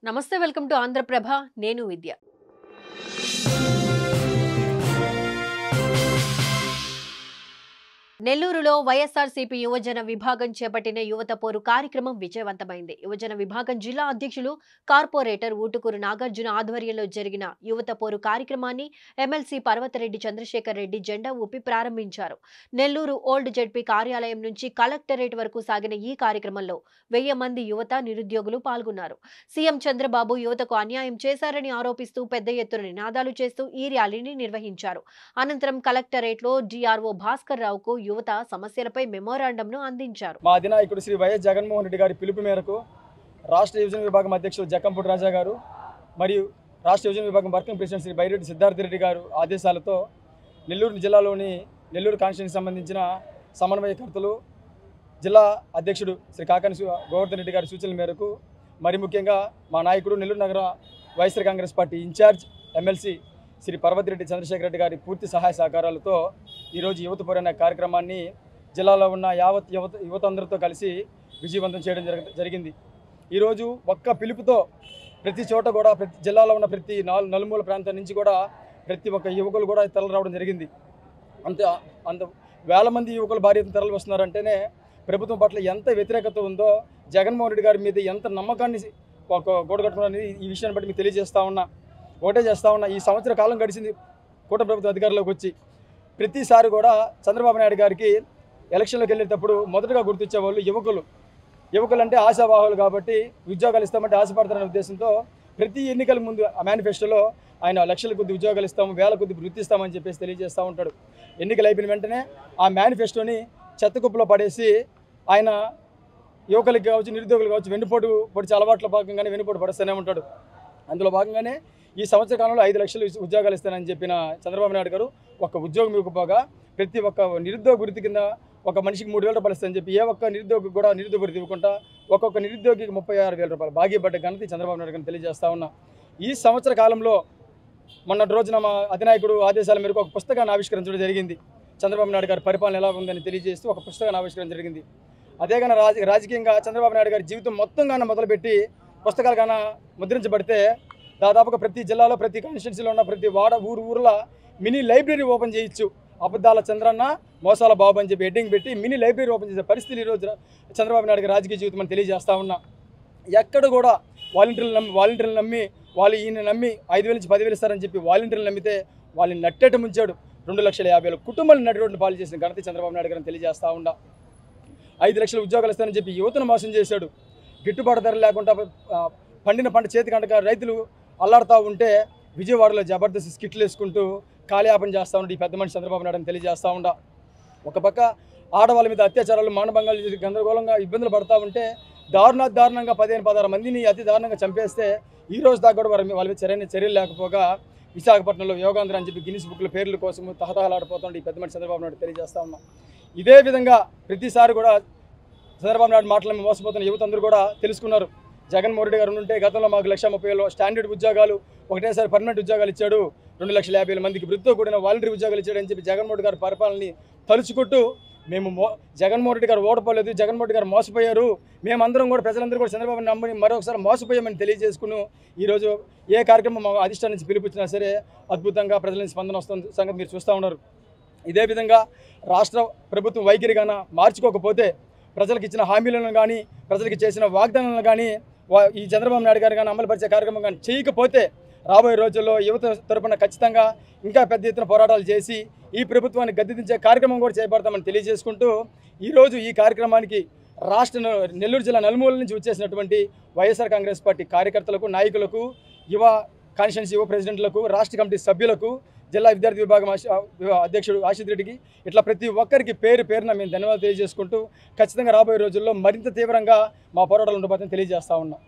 నమస్తే, welcome to Andhraprabha. నేను విద్య. నెల్లూరులో వైఎస్ఆర్సీపీ యువజన విభాగం చేపట్టిన యువత పోరు కార్యక్రమం విజయవంతమైంది. యువజన విభాగం జిల్లా అధ్యక్షులు కార్పొరేటర్ ఊటుకూరు నాగార్జున ఆధ్వర్యంలో జరిగిన యువత పోరు కార్యక్రమాన్ని ఎమ్మెల్సీ పర్వతరెడ్డి చంద్రశేఖర్ రెడ్డి జెండా ఊపి ప్రారంభించారు. నెల్లూరు ఓల్డ్ జెడ్పీ కార్యాలయం నుంచి కలెక్టరేట్ వరకు సాగిన ఈ కార్యక్రమంలో 1000 మంది యువత నిరుద్యోగులు పాల్గొన్నారు. సీఎం చంద్రబాబు యువతకు అన్యాయం చేశారని ఆరోపిస్తూ పెద్ద ఎత్తున నినాదాలు చేస్తూ ఈ ర్యాలీని నిర్వహించారు. అనంతరం కలెక్టరేట్లో డిఆర్ఓ భాస్కర్ రావుకు యువత సమస్యలపై మెమోరాండంను అందించారు. మా అధినాయకుడు శ్రీ వైఎస్ జగన్మోహన్ రెడ్డి గారి పిలుపు మేరకు రాష్ట్ర యువజన విభాగం అధ్యక్షుడు జక్కంపూడి రాజా గారు మరియు రాష్ట్ర యువజన విభాగం వర్కింగ్ ప్రెసిడెంట్ శ్రీ బైరెడ్డి సిద్ధార్థ రెడ్డి గారు ఆదేశాలతో నెల్లూరు జిల్లాలోని నెల్లూరు కాన్స్టిట్యూన్సీకి సంబంధించిన సమన్వయకర్తలు జిల్లా అధ్యక్షుడు శ్రీ కాకాని గోవర్ధన్ రెడ్డి గారి సూచనల మేరకు మరి ముఖ్యంగా మా నాయకుడు నెల్లూరు నగర YSR Congress party in charge MLC Shri Parvathareddy Chandrasekhar Reddy గారి పూర్తి సహాయ సహకారాలతో ఈరోజు యువత పోరు అనే కార్యక్రమాన్ని జిల్లాలో ఉన్న యావత్ యువత అందరితో కలిసి విజయవంతం చేయడం జరిగింది. ఈరోజు ఒక్క పిలుపుతో ప్రతి చోట కూడా ప్రతి జిల్లాలో ఉన్న ప్రతి నలుమూల ప్రాంతం నుంచి కూడా ప్రతి ఒక్క యువకులు కూడా తరలి రావడం జరిగింది. అంత వేల మంది యువకులు భారీ ఎత్తున తరలి వస్తున్నారంటేనే ప్రభుత్వం పట్ల ఎంత వ్యతిరేకత ఉందో, జగన్మోహన్ రెడ్డి గారి మీద ఎంత నమ్మకాన్ని కూడగట్టుకున్నారని ఈ విషయాన్ని బట్టి మీకు తెలియజేస్తా ఉన్నా. ఒకటే చేస్తా ఉన్నా, ఈ సంవత్సర కాలం గడిచింది కూటమి ప్రభుత్వం అధికారంలోకి వచ్చి. ప్రతిసారి కూడా చంద్రబాబు నాయుడు గారికి ఎలక్షన్లోకి వెళ్ళేటప్పుడు మొదటగా గుర్తించే వాళ్ళు యువకులు అంటే ఆశావాహులు కాబట్టి ఉద్యోగాలు ఇస్తామంటే ఆశపడతారనే ఉద్దేశంతో ప్రతి ఎన్నికల ముందు ఆ మేనిఫెస్టోలో ఆయన లక్షల కొద్ది ఉద్యోగాలు ఇస్తాము, వేల కొద్ది వృత్తి ఇస్తామని చెప్పేసి తెలియజేస్తూ ఉంటాడు. ఎన్నికలు అయిపోయిన వెంటనే ఆ మేనిఫెస్టోని చెత్తకుప్పలో పడేసి ఆయన యువకులకి కావచ్చు, నిరుద్యోగులు కావచ్చు వెన్నుపోటు పొడిచే అలవాట్ల భాగంగానే వెన్నుపోటు పడుస్తూనే ఉంటాడు. అందులో భాగంగానే ఈ సంవత్సర కాలంలో 5 లక్షలు ఉద్యోగాలు ఇస్తానని చెప్పిన చంద్రబాబు నాయుడు గారు ఒక్క ఉద్యోగం ఇవ్వకపోగా ప్రతి ఒక్క నిరుద్యోగ వృత్తి కింద ఒక మనిషికి 3,000 రూపాయలు ఇస్తానని చెప్పి ఏ ఒక్క నిరుద్యోగి కూడా నిరుద్యోగ వృత్తి ఇవ్వకుండా ఒక్కొక్క నిరుద్యోగికి 36,000 రూపాయలు బాగీపడ్డ ఘనత చంద్రబాబు నాయుడు గారిని తెలియజేస్తా ఉన్నా. ఈ సంవత్సర కాలంలో మొన్నటి రోజున మా అధినాయకుడు ఆదేశాల మేరకు ఒక పుస్తకాన్ని ఆవిష్కరించడం జరిగింది. చంద్రబాబు నాయుడు గారి పరిపాలన ఎలా ఉందని తెలియజేస్తూ ఒక పుస్తకాన్ని ఆవిష్కరించడం జరిగింది. అదే కానీ రాజకీయంగా చంద్రబాబు నాయుడు గారి జీవితం మొత్తంగానే మొదలుపెట్టి పుస్తకాలు కన్నా ముద్రించబడితే దాదాపుగా ప్రతి జిల్లాలో ప్రతి కాన్స్టిట్యున్సీలో ఉన్న ప్రతి ఊర్ల మినీ లైబ్రరీ ఓపెన్ చేయొచ్చు. అబద్ధాల చంద్రన్న మోసాల బాబు అని చెప్పి హెడ్డింగ్ పెట్టి మినీ లైబ్రరీ ఓపెన్ చేసే పరిస్థితి ఈరోజు చంద్రబాబు నాయుడు గారి రాజకీయ జీవితం అని తెలియజేస్తా ఉన్నా. ఎక్కడ కూడా వాలంటీర్లు నమ్మి వాళ్ళు ఈయన నమ్మి 5,000 నుంచి 10,000 ఇస్తారని చెప్పి వాలంటీర్లు నమ్మితే వాళ్ళని నట్టేట ముంచాడు. 2,50,000 కుటుంబాలు నడి రోడ్డును పాలు చేసిన ఘనత చంద్రబాబు నాయుడు గారిని తెలియజేస్తా ఉన్నా. 5 లక్షల ఉద్యోగాలు ఇస్తారని చెప్పి యువతను మోసం చేశాడు. గిట్టుబాటు ధర లేకుండా పండిన పంట చేతికి అంటక రైతులు అల్లాడుతూ ఉంటే విజయవాడలో జబర్దస్త్ స్కిట్లు వేసుకుంటూ కాలయాపన చేస్తూ ఉంటే ఈ పెద్ద మనిషి చంద్రబాబు నాయుడు అని తెలియజేస్తూ ఉండా. ఒక పక్క ఆడవాళ్ళ మీద అత్యాచారాలు మానభంగాలు చేసి గందరగోళంగా ఇబ్బందులు పడుతూ ఉంటే దారుణంగా 15-16 మందిని అతి దారుణంగా చంపేస్తే ఈ రోజు దాకా కూడా వాళ్ళ మీద చర్యలు లేకపోగా విశాఖపట్నంలో యోగాంధ్ర అని చెప్పి గిన్నిస్ బుక్ల పేర్ల కోసం తహతహలాడిపోతుంటే ఈ పెద్ద మనిషి చంద్రబాబు నాయుడు తెలియజేస్తా ఉన్నాం. ఇదే విధంగా ప్రతిసారి కూడా చంద్రబాబు నాయుడు మాటలను మోసపోతున్న యువత అందరూ కూడా తెలుసుకున్నారు. జగన్మోహన్ రెడ్డి గారు ఉంటే గతంలో మాకు 1,30,000 స్టాండర్డ్ ఉద్యోగాలు ఒకటేసారి పర్మనెంట్ ఉద్యోగాలు ఇచ్చాడు, 2,50,000 మందికి వృత్తితో కూడిన వాలంటరీ ఉద్యోగాలు ఇచ్చాడని చెప్పి జగన్మోహన్ రెడ్డి గారి పరిపాలనని తలుచుకుంటూ మేము జగన్మోహన్ రెడ్డి గారు ఓడిపోలేదు, జగన్మోహన్ రెడ్డి గారు మోసపోయారు, మేమందరం కూడా ప్రజలందరూ కూడా చంద్రబాబు నమ్మని మరొకసారి మోసపోయామని తెలియజేసుకుని ఈరోజు ఏ కార్యక్రమం మా అధిష్టానం నుంచి పిలిపించినా సరే అద్భుతంగా ప్రజల నుంచి స్పందన వస్తుంది సంగతి మీరు చూస్తూ ఉన్నారు. ఇదే విధంగా రాష్ట్ర ప్రభుత్వం వైఖరిగాన మార్చుకోకపోతే ప్రజలకు ఇచ్చిన హామీలను కానీ ప్రజలకు చేసిన వాగ్దానాలను కానీ ఈ చంద్రబాబు నాయుడు గారు కానీ అమలుపరిచే కార్యక్రమం కానీ చేయకపోతే రాబోయే రోజుల్లో యువత తరపున ఖచ్చితంగా ఇంకా పెద్ద ఎత్తున పోరాటాలు చేసి ఈ ప్రభుత్వాన్ని గద్దెదించే కార్యక్రమం కూడా చేపడతామని తెలియజేసుకుంటూ ఈరోజు ఈ కార్యక్రమానికి నెల్లూరు జిల్లా నలుమూల నుంచి వచ్చేసినటువంటి వైఎస్ఆర్ కాంగ్రెస్ పార్టీ కార్యకర్తలకు, నాయకులకు, యువ కాన్స్టిట్యున్సీ యువ ప్రెసిడెంట్లకు, రాష్ట్ర కమిటీ సభ్యులకు, జిల్లా విద్యార్థి విభాగం అధ్యక్షుడు ఆశిత్ రెడ్డికి ఇట్లా ప్రతి ఒక్కరికి పేరున మేము ధన్యవాదాలు తెలియజేసుకుంటూ ఖచ్చితంగా రాబోయే రోజుల్లో మరింత తీవ్రంగా మా పోరాటాలు ఉండబోతుందని తెలియజేస్తా ఉన్నాం.